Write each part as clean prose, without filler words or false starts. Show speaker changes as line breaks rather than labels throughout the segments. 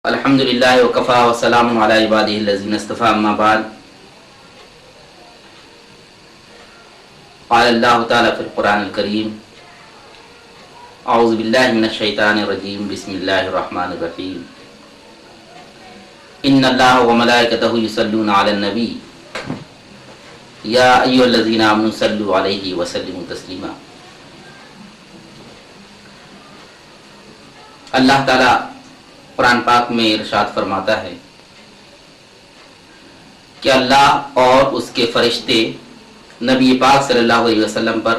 الحمد للہ وکفا وسلام علی عبادہ الذین اصطفى اما بعد قال اللہ تعالی فی القرآن الکریم اعوذ باللہ من الشیطان الرجیم بسم اللہ الرحمن الرحیم ان اللہ وملائکتہ یصلون علی النبی یا ایھا الذین آمنوا صلوا علیہ وسلموا تسلیما۔ اللہ تعالی قرآن پاک میں ارشاد فرماتا ہے کہ اللہ اور اس کے فرشتے نبی پاک صلی اللہ علیہ وسلم پر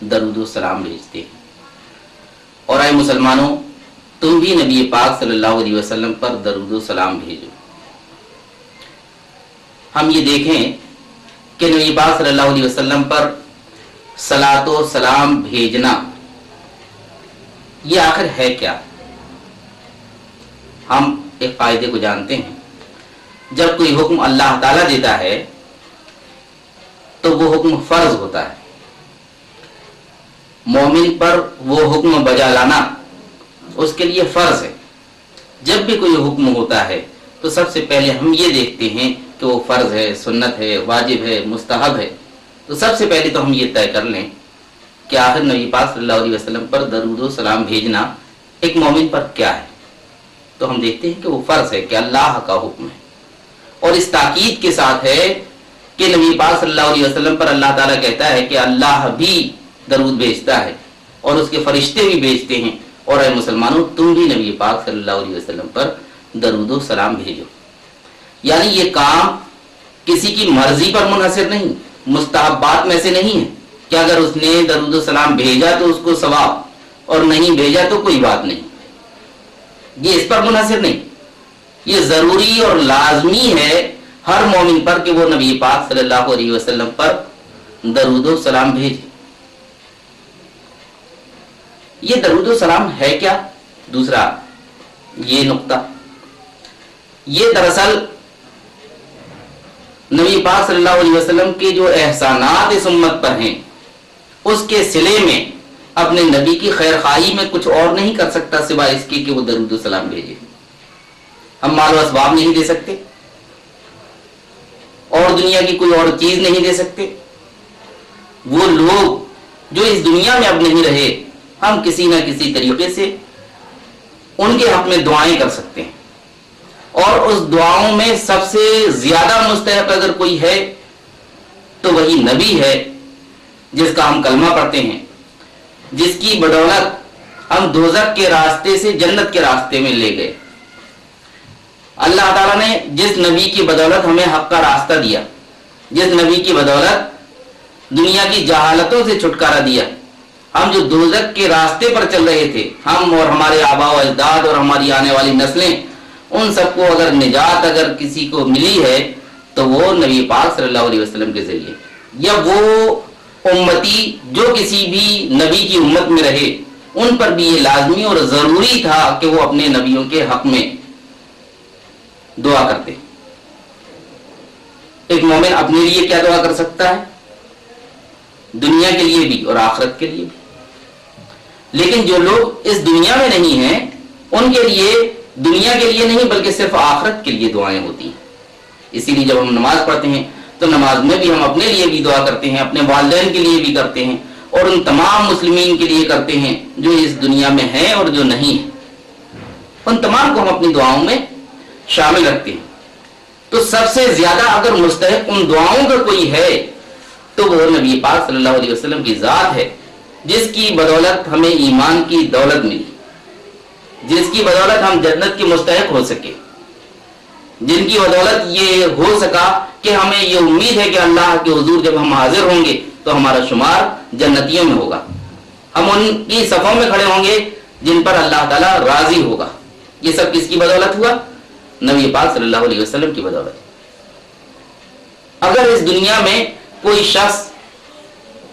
درود و سلام بھیجتے ہیں، اور اے مسلمانوں تم بھی نبی پاک صلی اللہ علیہ وسلم پر درود و سلام بھیجو۔ ہم یہ دیکھیں کہ نبی پاک صلی اللہ علیہ وسلم پر صلاۃ و سلام بھیجنا یہ آخر ہے کیا؟ ہم ایک قاعدے کو جانتے ہیں، جب کوئی حکم اللہ تعالیٰ دیتا ہے تو وہ حکم فرض ہوتا ہے۔ مومن پر وہ حکم بجا لانا اس کے لیے فرض ہے۔ جب بھی کوئی حکم ہوتا ہے تو سب سے پہلے ہم یہ دیکھتے ہیں کہ وہ فرض ہے، سنت ہے، واجب ہے، مستحب ہے۔ تو سب سے پہلے تو ہم یہ طے کر لیں کہ آخر نبی پاک صلی اللہ علیہ وسلم پر درود و سلام بھیجنا ایک مومن پر کیا ہے؟ تو ہم دیکھتے ہیں کہ وہ فرض ہے، کہ اللہ کا حکم ہے، اور اس تاکید کے ساتھ ہے کہ نبی پاک صلی اللہ علیہ وسلم پر اللہ تعالیٰ کہتا ہے کہ اللہ بھی درود بھیجتا ہے اور اس کے فرشتے بھی بھیجتے ہیں، اور اے مسلمانوں تم بھی نبی پاک صلی اللہ علیہ وسلم پر درود و سلام بھیجو۔ یعنی یہ کام کسی کی مرضی پر منحصر نہیں، مستحبات میں سے نہیں ہے کہ اگر اس نے درود و سلام بھیجا تو اس کو ثواب، اور نہیں بھیجا تو کوئی بات نہیں، یہ اس پر منحصر نہیں۔ یہ ضروری اور لازمی ہے ہر مومن پر کہ وہ نبی پاک صلی اللہ علیہ وسلم پر درود و سلام بھیجے۔ یہ درود و سلام ہے کیا؟ دوسرا یہ نقطہ، یہ دراصل نبی پاک صلی اللہ علیہ وسلم کے جو احسانات اس امت پر ہیں اس کے صلے میں اپنے نبی کی خیر خواہی میں کچھ اور نہیں کر سکتا سوائے اس کی کہ وہ درود و سلام بھیجے۔ ہم مال و اسباب نہیں دے سکتے، اور دنیا کی کوئی اور چیز نہیں دے سکتے۔ وہ لوگ جو اس دنیا میں اب نہیں رہے، ہم کسی نہ کسی طریقے سے ان کے حق میں دعائیں کر سکتے ہیں، اور اس دعاؤں میں سب سے زیادہ مستحق اگر کوئی ہے تو وہی نبی ہے جس کا ہم کلمہ پڑھتے ہیں، جس کی بدولت ہم دوزخ کے راستے سے جنت کے راستے میں لے گئے۔ اللہ تعالیٰ نے جس نبی کی بدولت ہمیں حق کا راستہ دیا، جس نبی کی بدولت دنیا کی جہالتوں سے چھٹکارا دیا، ہم جو دوزخ کے راستے پر چل رہے تھے، ہم اور ہمارے آباء و اجداد اور ہماری آنے والی نسلیں، ان سب کو اگر نجات اگر کسی کو ملی ہے تو وہ نبی پاک صلی اللہ علیہ وسلم کے ذریعے، یا وہ امتی جو کسی بھی نبی کی امت میں رہے ان پر بھی یہ لازمی اور ضروری تھا کہ وہ اپنے نبیوں کے حق میں دعا کرتے۔ ایک مومن اپنے لیے کیا دعا کر سکتا ہے؟ دنیا کے لیے بھی اور آخرت کے لیے بھی۔ لیکن جو لوگ اس دنیا میں نہیں ہیں ان کے لیے دنیا کے لیے نہیں بلکہ صرف آخرت کے لیے دعائیں ہوتی ہیں۔ اسی لیے جب ہم نماز پڑھتے ہیں تو نماز میں بھی ہم اپنے لیے بھی دعا کرتے ہیں، اپنے والدین کے لیے بھی کرتے ہیں، اور ان تمام مسلمین کے لیے کرتے ہیں جو اس دنیا میں ہیں اور جو نہیں ہیں، ان تمام کو ہم اپنی دعاؤں میں شامل رکھتے ہیں۔ تو سب سے زیادہ اگر مستحق ان دعاؤں کا کوئی ہے تو وہ نبی پاک صلی اللہ علیہ وسلم کی ذات ہے، جس کی بدولت ہمیں ایمان کی دولت ملی، جس کی بدولت ہم جنت کے مستحق ہو سکے، جن کی بدولت یہ ہو سکا کہ ہمیں یہ امید ہے کہ اللہ کے حضور جب ہم حاضر ہوں گے تو ہمارا شمار جنتیوں میں ہوگا، ہم ان کی صفوں میں کھڑے ہوں گے جن پر اللہ تعالیٰ راضی ہوگا۔ یہ سب کس کی بدولت ہوا؟ نبی پاک صلی اللہ علیہ وسلم کی بدولت۔ اگر اس دنیا میں کوئی شخص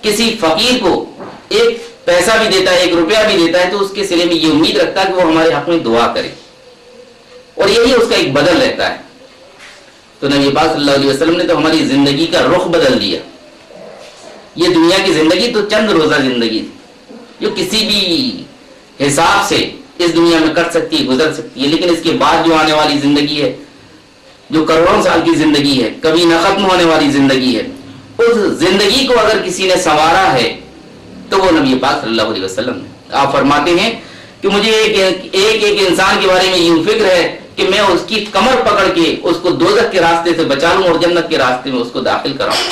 کسی فقیر کو ایک پیسہ بھی دیتا ہے، 1 روپیہ بھی دیتا ہے، تو اس کے صلے میں یہ امید رکھتا ہے کہ وہ ہمارے حق میں دعا کرے، اور یہی اس کا ایک بدل رہتا ہے۔ تو نبی پاک صلی اللہ علیہ وسلم نے تو ہماری زندگی کا رخ بدل دیا۔ یہ دنیا کی زندگی تو چند روزہ زندگی تھی جو کسی بھی حساب سے اس دنیا میں کٹ سکتی ہے, گزر سکتی ہے, لیکن اس کے بعد جو آنے والی زندگی ہے, جو کروڑوں سال کی زندگی ہے, کبھی نہ ختم ہونے والی زندگی ہے, اس زندگی کو اگر کسی نے سنوارا ہے تو وہ نبی پاک صلی اللہ علیہ وسلم نے. آپ فرماتے ہیں کہ مجھے ایک انسان کے بارے میں یوں فکر ہے کہ میں اس کی کمر پکڑ کے اس کو دوزخ کے راستے سے بچا لوں اور جنت کے راستے میں اس کو داخل کراؤں.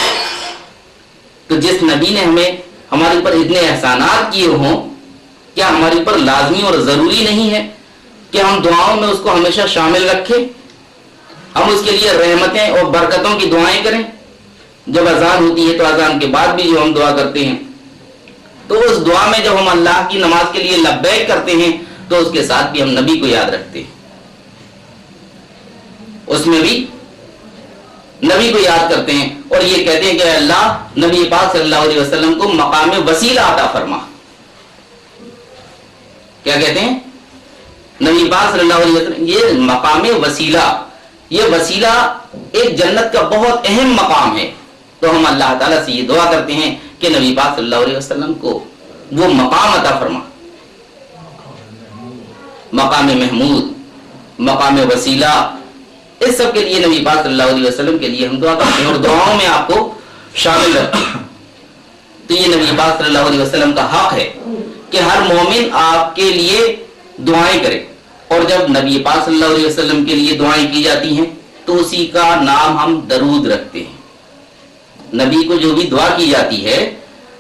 تو جس نبی نے ہمارے اوپر اتنے احسانات کیے ہوں, کیا ہمارے اوپر لازمی اور ضروری نہیں ہے کہ ہم دعاؤں میں اس کو ہمیشہ شامل رکھیں, ہم اس کے لیے رحمتیں اور برکتوں کی دعائیں کریں؟ جب اذان ہوتی ہے تو اذان کے بعد بھی جو ہم دعا کرتے ہیں, تو اس دعا میں جب ہم اللہ کی نماز کے لیے لبیک کرتے ہیں تو اس کے ساتھ بھی ہم نبی کو یاد رکھتے ہیں, اس میں بھی نبی کو یاد کرتے ہیں اور یہ کہتے ہیں کہ اللہ نبی پاک صلی اللہ علیہ وسلم کو مقام وسیلہ عطا فرما. کیا کہتے ہیں؟ نبی پاک صلی اللہ علیہ وسلم, یہ مقام وسیلہ, یہ وسیلہ ایک جنت کا بہت اہم مقام ہے. تو ہم اللہ تعالیٰ سے یہ دعا کرتے ہیں کہ نبی پاک صلی اللہ علیہ وسلم کو وہ مقام عطا فرما, مقام محمود, مقام وسیلہ. اس سب کے لیے نبی پاک صلی اللہ علیہ وسلم کے لیے ہم دعا کرتے ہیں اور دعاؤں میں آپ کو شامل رکھتے ہیں. تو یہ نبی پاک صلی اللہ علیہ وسلم کا حق ہے کہ ہر مومن آپ کے لیے دعائیں کرے, اور جب نبی پاک صلی اللہ علیہ وسلم کے لیے دعائیں کی جاتی ہیں تو اسی کا نام ہم درود رکھتے ہیں. نبی کو جو بھی دعا کی جاتی ہے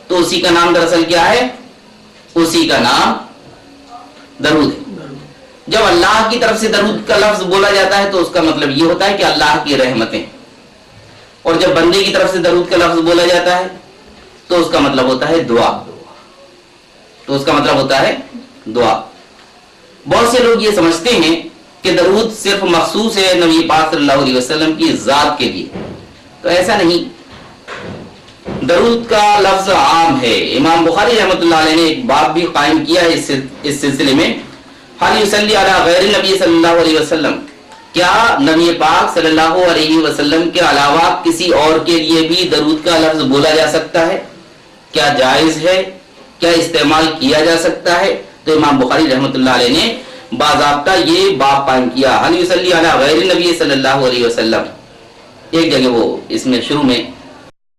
تو اسی کا نام دراصل کیا ہے؟ اسی کا نام درود ہے. جب اللہ کی طرف سے درود کا لفظ بولا جاتا ہے تو اس کا مطلب یہ ہوتا ہے کہ اللہ کی رحمتیں, اور جب بندے کی طرف سے درود کا لفظ بولا جاتا ہے تو اس کا مطلب ہوتا ہے دعا, تو اس کا مطلب ہوتا ہے دعا. بہت سے لوگ یہ سمجھتے ہیں کہ درود صرف مخصوص ہے نبی پاک صلی اللہ علیہ وسلم کی ذات کے لیے, تو ایسا نہیں. درود کا لفظ عام ہے. امام بخاری رحمۃ اللہ علیہ نے ایک باب بھی قائم کیا ہے اس سلسلے میں, حال یصلی علی غیر نبی صلی اللہ علیہ وسلم, کیا نبی پاک صلی اللہ علیہ وسلم کے علاوہ کسی اور کے لیے بھی درود کا لفظ بولا جا سکتا ہے؟ کیا جائز ہے؟ کیا استعمال کیا جا سکتا ہے؟ تو امام بخاری رحمۃ اللہ علیہ نے باضابطہ یہ باب قائم کیا, حال یصلی علی غیر نبی صلی اللہ علیہ وسلم. ایک جگہ وہ اس میں شروع میں